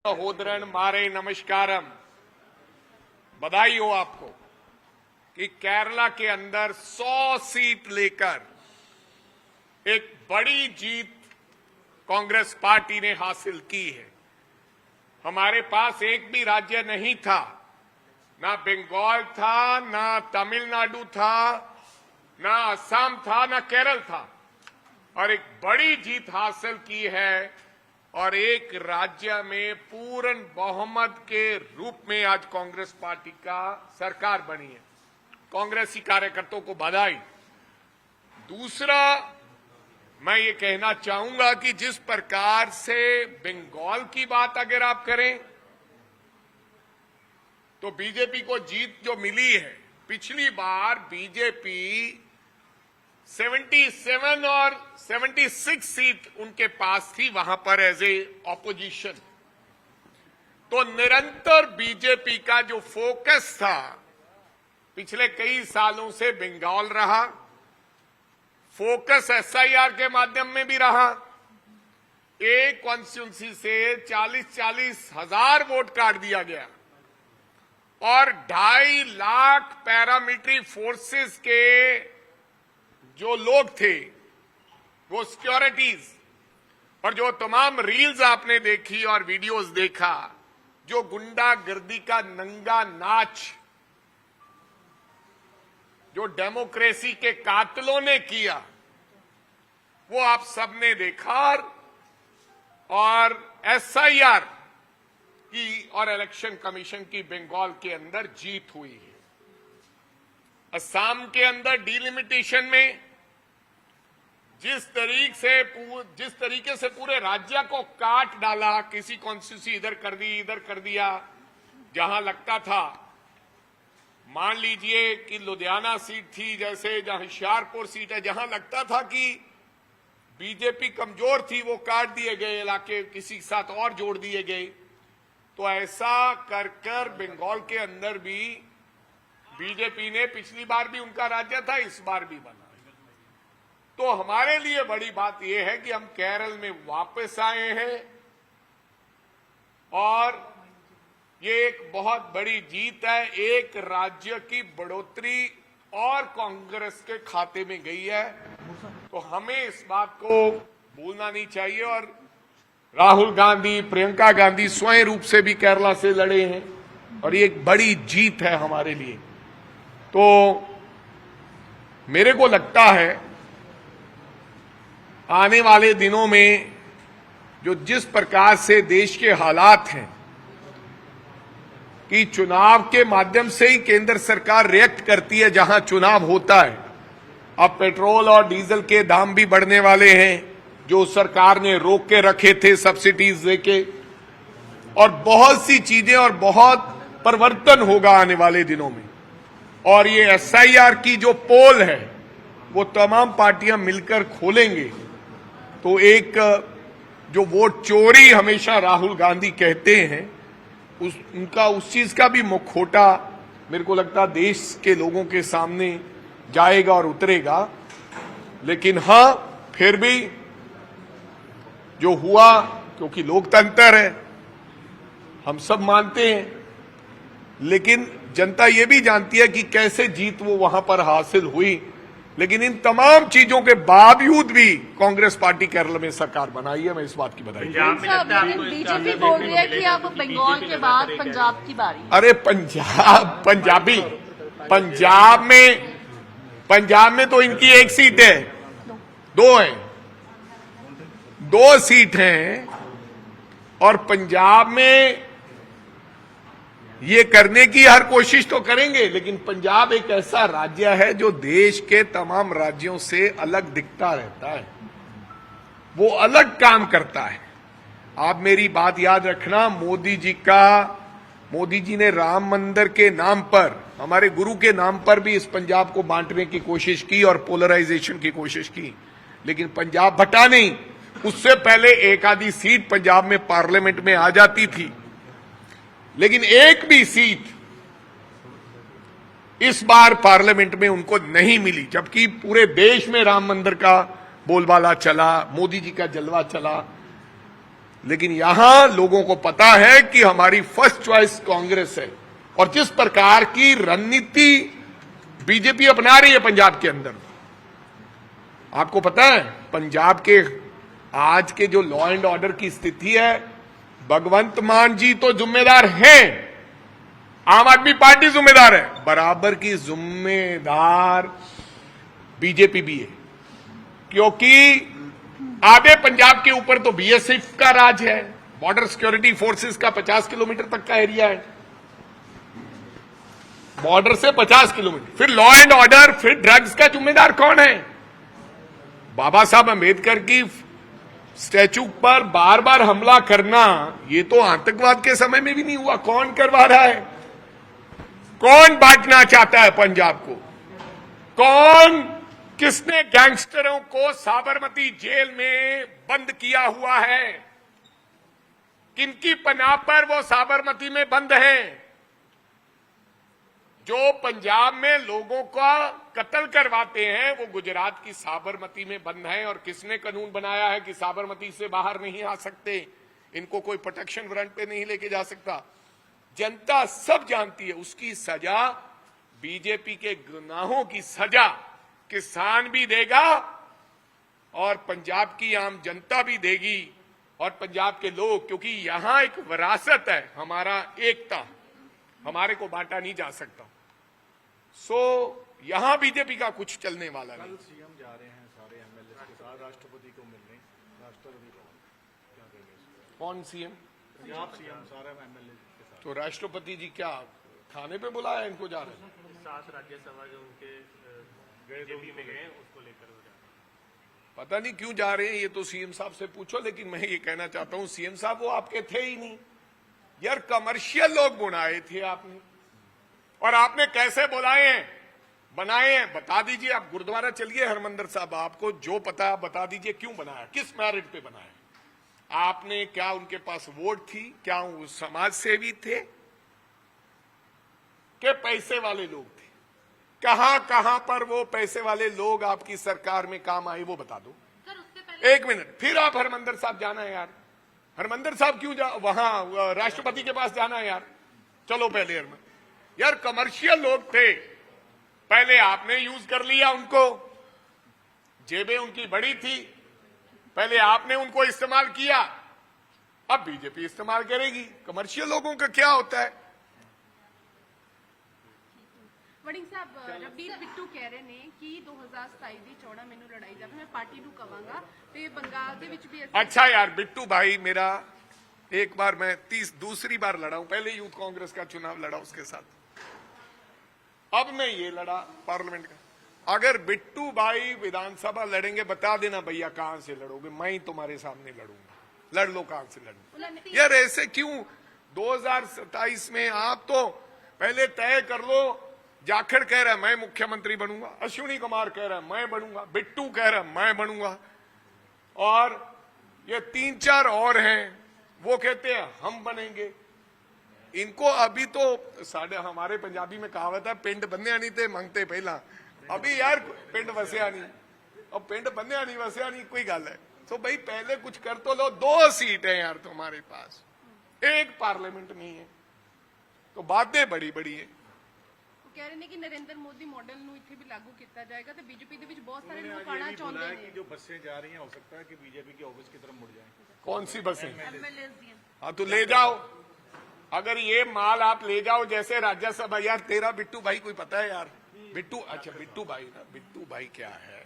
होदरन मारे नमस्कारम। बधाई हो आपको कि केरला के अंदर 100 सीट लेकर एक बड़ी जीत कांग्रेस पार्टी ने हासिल की है। हमारे पास एक भी राज्य नहीं था, ना बंगाल था, ना तमिलनाडु था, ना असम था, ना केरल था, और एक बड़ी जीत हासिल की है और एक राज्य में पूर्ण बहुमत के रूप में आज कांग्रेस पार्टी का सरकार बनी है। कांग्रेसी कार्यकर्ताओं को बधाई। दूसरा, मैं ये कहना चाहूंगा कि जिस प्रकार से बंगाल की बात अगर आप करें तो बीजेपी को जीत जो मिली है, पिछली बार बीजेपी 77 और 76 सीट उनके पास थी वहां पर एज ए ऑपोजिशन। तो निरंतर बीजेपी का जो फोकस था पिछले कई सालों से बंगाल रहा, फोकस एसआईआर के माध्यम में भी रहा। एक कॉन्स्टिट्यूंसी से 40-40 हजार वोट काट दिया गया और 2.5 लाख पैरामिलिट्री फोर्सेस के जो लोग थे, वो सिक्योरिटीज और जो तमाम रील्स आपने देखी और वीडियोस देखा, जो गुंडागर्दी का नंगा नाच जो डेमोक्रेसी के कातिलों ने किया, वो आप सबने देखा। और एसआईआर की और इलेक्शन कमीशन की बंगाल के अंदर जीत हुई है। असम के अंदर डिलिमिटेशन में जिस तरीके से पूरे राज्य को काट डाला, किसी कॉन्स्टिट्यूंसी इधर कर दी, इधर कर दिया, जहां लगता था, मान लीजिए कि लुधियाना सीट थी, जैसे जहां होशियारपुर सीट है, जहां लगता था कि बीजेपी कमजोर थी, वो काट दिए गए इलाके, किसी के साथ और जोड़ दिए गए। तो ऐसा कर कर बंगाल के अंदर भी बीजेपी ने, पिछली बार भी उनका राज्य था, इस बार भी बना। तो हमारे लिए बड़ी बात यह है कि हम केरल में वापस आए हैं और ये एक बहुत बड़ी जीत है। एक राज्य की बढ़ोतरी और कांग्रेस के खाते में गई है। तो हमें इस बात को भूलना नहीं चाहिए। और राहुल गांधी, प्रियंका गांधी स्वयं रूप से भी केरला से लड़े हैं और ये एक बड़ी जीत है हमारे लिए। तो मेरे को लगता है आने वाले दिनों में जो जिस प्रकार से देश के हालात हैं कि चुनाव के माध्यम से ही केंद्र सरकार रिएक्ट करती है जहां चुनाव होता है। अब पेट्रोल और डीजल के दाम भी बढ़ने वाले हैं, जो सरकार ने रोक के रखे थे सब्सिडीज देके, और बहुत सी चीजें और बहुत परिवर्तन होगा आने वाले दिनों में। और ये एसआईआर की जो पोल है वो तमाम पार्टियां मिलकर खोलेंगे। तो एक जो वोट चोरी हमेशा राहुल गांधी कहते हैं, उनका उस चीज का भी मुखौटा मेरे को लगता है देश के लोगों के सामने जाएगा और उतरेगा। लेकिन हां, फिर भी जो हुआ, क्योंकि लोकतंत्र है, हम सब मानते हैं, लेकिन जनता ये भी जानती है कि कैसे जीत वो वहां पर हासिल हुई। लेकिन इन तमाम चीजों के बावजूद भी कांग्रेस पार्टी केरल में सरकार बनाई है। मैं इस बात की बधाई। बीजेपी बोल रही है कि अब बंगाल के बाद पंजाब की बारी। अरे पंजाब में तो इनकी एक सीट है, दो सीट हैं। और पंजाब में ये करने की हर कोशिश तो करेंगे, लेकिन पंजाब एक ऐसा राज्य है जो देश के तमाम राज्यों से अलग दिखता रहता है, वो अलग काम करता है। आप मेरी बात याद रखना, मोदी जी ने राम मंदिर के नाम पर, हमारे गुरु के नाम पर भी इस पंजाब को बांटने की कोशिश की और पोलराइजेशन की कोशिश की, लेकिन पंजाब बटा नहीं। उससे पहले एक आधी सीट पंजाब में पार्लियामेंट में आ जाती थी, लेकिन एक भी सीट इस बार पार्लियामेंट में उनको नहीं मिली, जबकि पूरे देश में राम मंदिर का बोलबाला चला, मोदी जी का जलवा चला। लेकिन यहां लोगों को पता है कि हमारी फर्स्ट चॉइस कांग्रेस है। और जिस प्रकार की रणनीति बीजेपी अपना रही है पंजाब के अंदर, आपको पता है पंजाब के आज के जो लॉ एंड ऑर्डर की स्थिति है, भगवंत मान जी तो जिम्मेदार हैं, आम आदमी पार्टी जिम्मेदार है, बराबर की जिम्मेदार बीजेपी भी है। क्योंकि आधे पंजाब के ऊपर तो बीएसएफ का राज है, बॉर्डर सिक्योरिटी फोर्सेस का 50 किलोमीटर तक का एरिया है, बॉर्डर से 50 किलोमीटर। फिर लॉ एंड ऑर्डर, फिर ड्रग्स का जिम्मेदार कौन है? बाबा साहब अंबेडकर की स्टैचू पर बार बार हमला करना, ये तो आतंकवाद के समय में भी नहीं हुआ। कौन करवा रहा है? कौन बांटना चाहता है पंजाब को? कौन, किसने गैंगस्टरों को साबरमती जेल में बंद किया हुआ है? किनकी पनाह पर वो साबरमती में बंद हैं? जो पंजाब में लोगों का कत्ल करवाते हैं वो गुजरात की साबरमती में बंद है। और किसने कानून बनाया है कि साबरमती से बाहर नहीं आ सकते, इनको कोई प्रोटेक्शन वारंट पे नहीं लेके जा सकता? जनता सब जानती है। उसकी सजा, बीजेपी के गुनाहों की सजा किसान भी देगा और पंजाब की आम जनता भी देगी और पंजाब के लोग, क्योंकि यहां एक विरासत है, हमारा एकता, हमारे को बांटा नहीं जा सकता। सो यहां बीजेपी का कुछ चलने वाला नहीं। कल सीएम जा रहे हैं सारे एमएलए के साथ राष्ट्रपति को मिलने, राष्ट्रपति को क्या कहेंगे? कौन सीएम? पंजाब सीएम सारे एमएलए के साथ। तो राष्ट्रपति जी क्या खाने पे बुलाया इनको जा रहे हैं? 7 राज्यसभा जो उनके बीजेपी में गए उसको लेकर हो जाए। पता नहीं क्यों जा रहे हैं, ये तो सीएम साहब से पूछो। लेकिन मैं ये कहना चाहता हूं, सीएम साहब वो आपके थे ही नहीं यार, कमर्शियल लोग बुलाए थे आपने। और आपने कैसे बुलाए हैं, बनाए हैं, बता दीजिए। आप गुरुद्वारा चलिए हरमंदिर साहब, आपको जो पता है बता दीजिए क्यों बनाया, किस मेरिट पे बनाया आपने? क्या उनके पास वोट थी? क्या वो समाज सेवी थे के पैसे वाले लोग थे? कहां कहां पर वो पैसे वाले लोग आपकी सरकार में काम आए वो बता दो। एक मिनट, फिर आप हरमंदिर साहब जाना है यार। हरमंदिर साहब क्यों वहां राष्ट्रपति के पास जाना है यार? चलो पहले यार कमर्शियल लोग थे, पहले आपने यूज कर लिया उनको, जेबें उनकी बड़ी थी, पहले आपने उनको इस्तेमाल किया, अब बीजेपी इस्तेमाल करेगी। कमर्शियल लोगों का क्या होता है? ਵੜਿੰਗ ਸਾਹਿਬ ਰਵਨੀਤ ਬਿੱਟੂ ਕਹਿ ਰਹੇ ਨੇ ਕਿ 2027 ਦੀ ਚੋਣਾਂ ਮੈਨੂੰ ਲੜਾਈ ਜਾਵੇ, ਮੈਂ ਪਾਰਟੀ ਨੂੰ ਕਵਾਂਗਾ ਤੇ ਬੰਗਾਲ ਦੇ ਵਿੱਚ ਵੀ अच्छा यार बिट्टू भाई, मेरा एक बार मैं दूसरी बार लड़ा हूं, पहले यूथ कांग्रेस का चुनाव लड़ा उसके साथ, अब मैं ये लड़ा पार्लियामेंट का। अगर बिट्टू भाई विधानसभा लड़ेंगे बता देना भैया कहां से लड़ोगे, मैं ही तुम्हारे सामने लड़ूंगा, लड़ लो कहां से लड़ूंगा। यार ऐसे क्यों? 2027 में आप तो पहले तय कर लो। जाखड़ कह रहा है मैं मुख्यमंत्री बनूंगा, अश्विनी कुमार कह रहा है मैं बनूंगा, बिट्टू कह रहा है मैं बनूंगा, और ये 3-4 और हैं वो कहते हैं हम बनेंगे। इनको अभी तो हमारे पंजाबी में कहावत है, पिंड बन्निया नहीं थे मंगते पहला। अभी यार पिंड वसिया नहीं, अब पिंड बन्निया नहीं वसिया नहीं कोई गल है। तो भाई पहले कुछ कर तो लो। 2 सीट है यार तुम्हारे पास, एक पार्लियामेंट नहीं है, तो बातें बड़ी बड़ी है। ਕਹਿ ਰਹੇ ਨੇ ਕਿ ਨਰਿੰਦਰ ਮੋਦੀ ਮਾਡਲ ਨੂੰ ਇੱਥੇ ਵੀ ਲਾਗੂ ਕੀਤਾ ਜਾਏਗਾ ਤੇ ਬੀਜੇਪੀ ਦੇ ਵਿੱਚ ਬਹੁਤ ਸਾਰੇ ਲੋਕ ਆਣਾ ਚਾਹੁੰਦੇ ਨੇ। जो बसें जा रही हैं हो सकता है कि बीजेपी के ऑफिस की तरफ मुड़ जाए। कौन सी बसें? ਐਮਐਲਏਸ ਦੀਆਂ। हाँ तो ले जाओ, अगर ये माल आप ले जाओ जैसे राज्यसभा। यार तेरा बिट्टू भाई कोई पता है यार? बिट्टू, अच्छा बिट्टू भाई ना, बिट्टू भाई क्या है,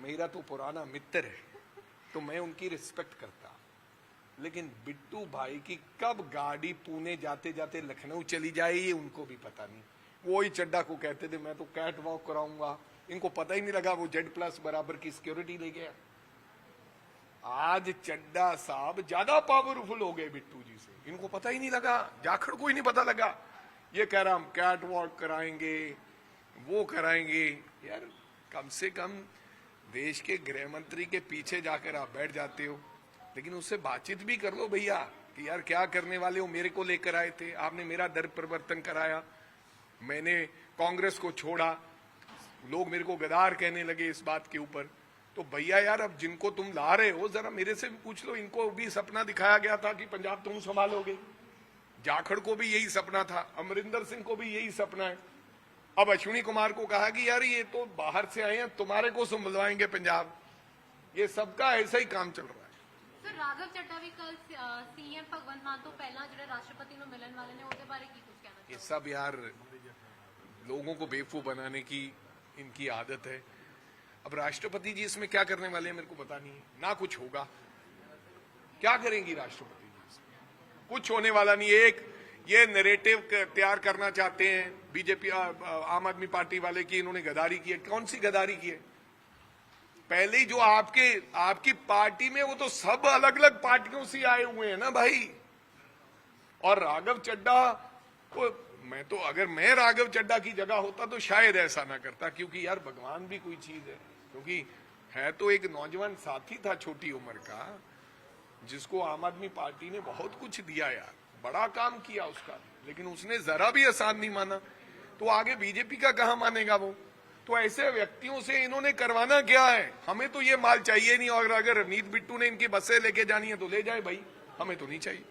मेरा तो पुराना मित्र है तो मैं उनकी रिस्पेक्ट करता, लेकिन बिट्टू भाई की कब गाड़ी पुणे जाते जाते लखनऊ चली जाए ये उनको भी पता नहीं। वही चड्डा को कहते थे मैं तो कैट वॉक कराऊंगा, इनको पता ही नहीं लगा वो Z+ बराबर की सिक्योरिटी ले गया। आज चड्डा साहब ज्यादा पावरफुल हो गए बिट्टू जी से, इनको पता ही नहीं लगा, जाखड़ को ही नहीं पता लगा। ये कह रहा हम कैट वॉक कराएंगे, वो कराएंगे। यार कम से कम देश के गृह मंत्री के पीछे जाकर आप बैठ जाते हो, लेकिन उससे बातचीत भी कर लो भैया कि यार क्या करने वाले हो। मेरे को लेकर आए थे, आपने मेरा दर परिवर्तन कराया, मैंने कांग्रेस को छोड़ा, लोग मेरे को गद्दार कहने लगे इस बात के ऊपर। तो भैया यार, अब जिनको तुम ला रहे हो जरा मेरे से भी पूछ लो, इनको भी सपना दिखाया गया था कि पंजाब तुम संभालोगे। जाखड़ को भी यही सपना था, अमरिंदर सिंह को भी यही सपना है। अब अश्विनी कुमार को कहा कि यार ये तो बाहर से आए हैं, तुम्हारे को संभलवाएंगे पंजाब। ये सबका ऐसा ही काम चल रहा है। सर राघव चड्ढा भी कल सीएम भगवंत मान तो पहला जो राष्ट्रपति ਨੂੰ मिलन वाले ने ਉਹਦੇ बारे की कुछ कहना ये सब यार लोगों को बेवकूफ बनाने की इनकी आदत है। अब राष्ट्रपति जी इसमें क्या करने वाले हैं मेरे को पता नहीं है, ना कुछ होगा। क्या करेंगी राष्ट्रपति जी इसमें? कुछ होने वाला नहीं। एक ये नैरेटिव तैयार करना चाहते हैं बीजेपी आम आदमी पार्टी वाले की इन्होंने गद्दारी की है। कौन सी गद्दारी की है? पहले ही जो आपकी पार्टी में वो तो सब अलग अलग पार्टियों से आए हुए हैं ना भाई। और राघव चड्ढा को मैं तो, अगर मैं राघव चड्ढा की जगह होता तो शायद ऐसा ना करता, क्योंकि यार भगवान भी कोई चीज है। क्योंकि है तो एक नौजवान साथी था छोटी उम्र का, जिसको आम आदमी पार्टी ने बहुत कुछ दिया यार, बड़ा काम किया उसका, लेकिन उसने जरा भी आसान नहीं माना। तो आगे बीजेपी का कहां मानेगा वो? तो ऐसे व्यक्तियों से इन्होंने करवाना क्या है? हमें तो ये माल चाहिए नहीं, और अगर रवनीत बिट्टू ने इनकी बसें लेके जानी है तो ले जाए भाई, हमें तो नहीं चाहिए।